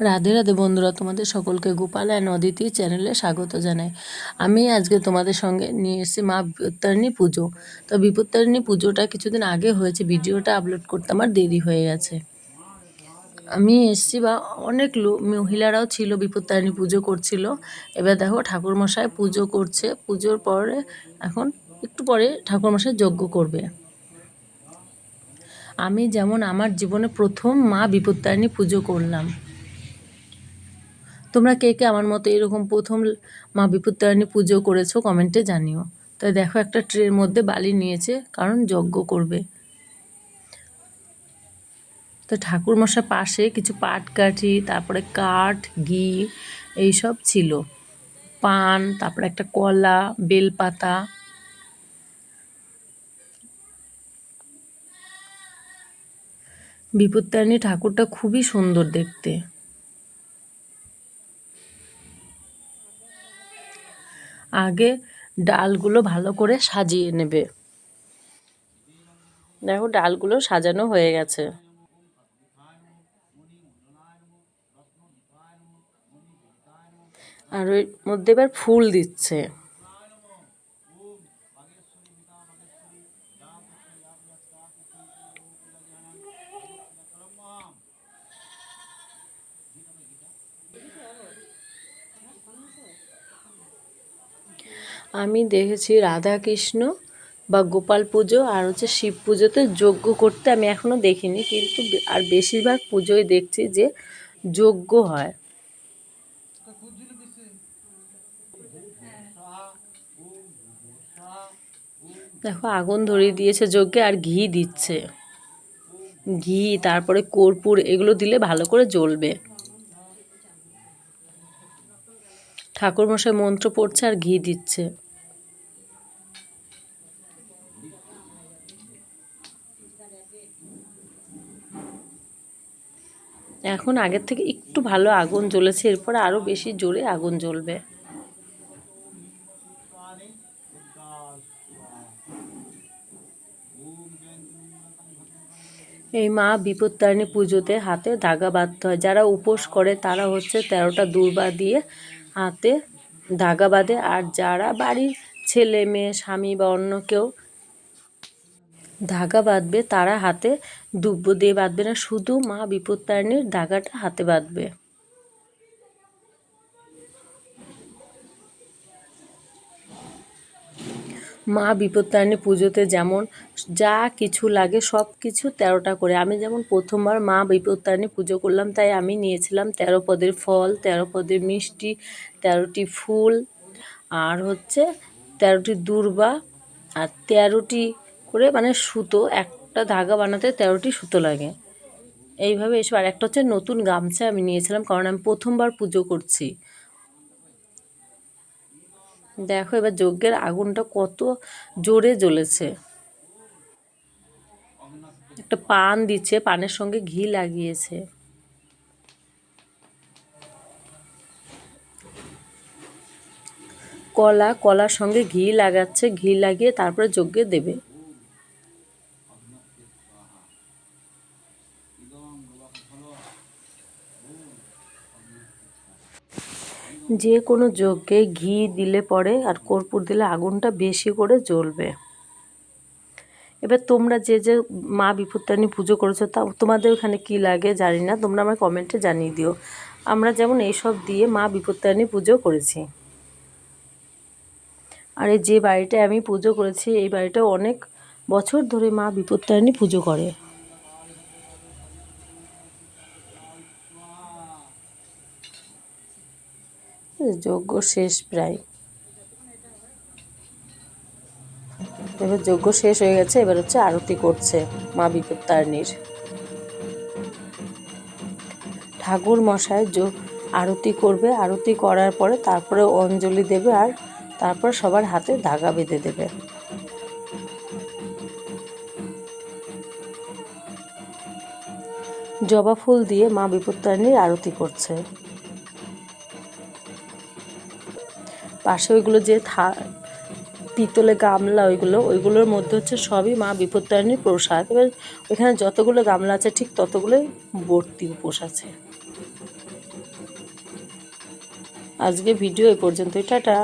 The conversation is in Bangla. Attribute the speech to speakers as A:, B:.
A: রাধে রাধে বন্ধুরা, তোমাদের সকলকে গোপাল অ্যান্ড অদিতি চ্যানেলে স্বাগত জানাই। আমি আজকে তোমাদের সঙ্গে নিয়ে এসেছি মা বিপত্তারিণী পুজো। তো বিপত্তারিণী পুজোটা কিছুদিন আগে হয়েছে, ভিডিওটা আপলোড করতে আমার দেরি হয়ে গেছে। আমি এসেছি বা অনেক মহিলারাও ছিল, বিপত্তারিণী পুজো করছিল। এবার দেখো ঠাকুরমশাই পুজো করছে, পুজোর পরে এখন একটু পরে ঠাকুরমশাই যজ্ঞ করবে। আমি যেমন আমার জীবনে প্রথম মা বিপত্তারিণী পুজো করলাম। তোমরা কে কে আমার মতো এরকম প্রথম মা বিপত্তারিণী পুজো করেছো কমেন্টে জানিও। তাই দেখো একটা ট্রের মধ্যে বালি নিয়েছে, কারণ যজ্ঞ করবে। তো ঠাকুরমশার পাশে কিছু পাটকাঠি, তারপরে কাঠ, ঘি এইসব ছিল, পান, তারপরে একটা কলা, বেলপাতা। বিপত্তারিণী ঠাকুরটা খুবই সুন্দর দেখতে। আগে ডালগুলো ভালো করে সাজিয়ে নেবে। দেখো ডালগুলো সাজানো হয়ে গেছে। আর ওই মধ্যে এবার ফুল দিচ্ছে। আমি দেখেছি রাধাকৃষ্ণ বা গোপাল পুজো আর হচ্ছে শিব পুজোতে যজ্ঞ করতে আমি এখনও দেখিনি, কিন্তু আর বেশিরভাগ পুজোয় দেখছি যে যজ্ঞ হয়। দেখো আগুন ধরিয়ে দিয়েছে যজ্ঞে, আর ঘি দিচ্ছে। ঘি, তারপরে কর্পূর, এগুলো দিলে ভালো করে জ্বলবে। ঠাকুরমশাই মন্ত্র পড়ছে আর ঘি দিচ্ছে। এখন আগের থেকে একটু ভালো আগুন জ্বলেছে, এরপরে আরও বেশি জোরে আগুন জ্বলবে। এই মা বিপত্তারিণী পুজোতে হাতে ধাগা বাঁধতে হয়। যারা উপোস করে তারা হচ্ছে 13টা দূর্বা দিয়ে হাতে ধাগা বাঁধে, আর যারা বাড়ির ছেলে মেয়ে স্বামী বা অন্য কেউ ধাগা বাঁধবে তারা হাতে দুব্ব দিয়ে বাঁধবে না, শুধু মা বিপত্তারিণীর ধাগাটা হাতে বাঁধবে। মা বিপত্তারিণী পুজোতে যেমন যা কিছু লাগে সব কিছু 13টা করে। আমি যেমন প্রথমবার মা বিপত্তারিণী পুজো করলাম, তাই আমি নিয়েছিলাম 13 পদের ফল, 13 পদের মিষ্টি, 13টি ফুল, আর হচ্ছে 13টি দূর্বা, আর 13টি করে মানে সুতো। একটা ধাগা বানাতে 13টি সুতো লাগে। এইভাবে এসব, আর একটা হচ্ছে নতুন গামছা আমি নিয়েছিলাম, কারণ আমি প্রথমবার পুজো করছি। দেখো এবার যজ্ঞের আগুনটা কত জোরে জ্বলেছে। একটা পান দিচ্ছে, পানের সঙ্গে ঘি লাগিয়েছে। কলার সঙ্গে ঘি লাগাচ্ছে, ঘি লাগিয়ে তারপরে যজ্ঞে দেবে। যে কোনো যজ্ঞে ঘি দিলে পরে আর কর্পূর দিলে আগুনটা বেশি করে জ্বলবে। এবার তোমরা যে যে মা বিপত্তারিণী পুজো করেছো, তা তোমাদের ওখানে কী লাগে জানি না, তোমরা আমার কমেন্টে জানিয়ে দিও। আমরা যেমন এইসব দিয়ে মা বিপত্তারিণী পুজো করেছি। আর এই যে বাড়িটায় আমি পুজো করেছি, এই বাড়িটা অনেক বছর ধরে মা বিপত্তারিণী পুজো করে। যজ্ঞ শেষ প্রায়। এবার যজ্ঞ শেষ হয়ে গেছে, এবার হচ্ছে আরতি করছে মা বিপত্তারিণীর। ঠাকুর মশাই আরতি করবে, আরতি করার পরে তারপরে অঞ্জলি দেবে, আর তারপর সবার হাতে ধাগা বেঁধে দেবে। জবা ফুল দিয়ে মা বিপত্তারিণীর আরতি করছে। পাশে ওইগুলো যে পিতলে গামলা, ওইগুলোর মধ্যে হচ্ছে সবই মা বিপত্তারিণীর প্রসাদ। এবার ওইখানে যতগুলো গামলা আছে ঠিক ততগুলোই ভর্তি উপোস আছে। আজকে ভিডিও এই পর্যন্তই, টাটা।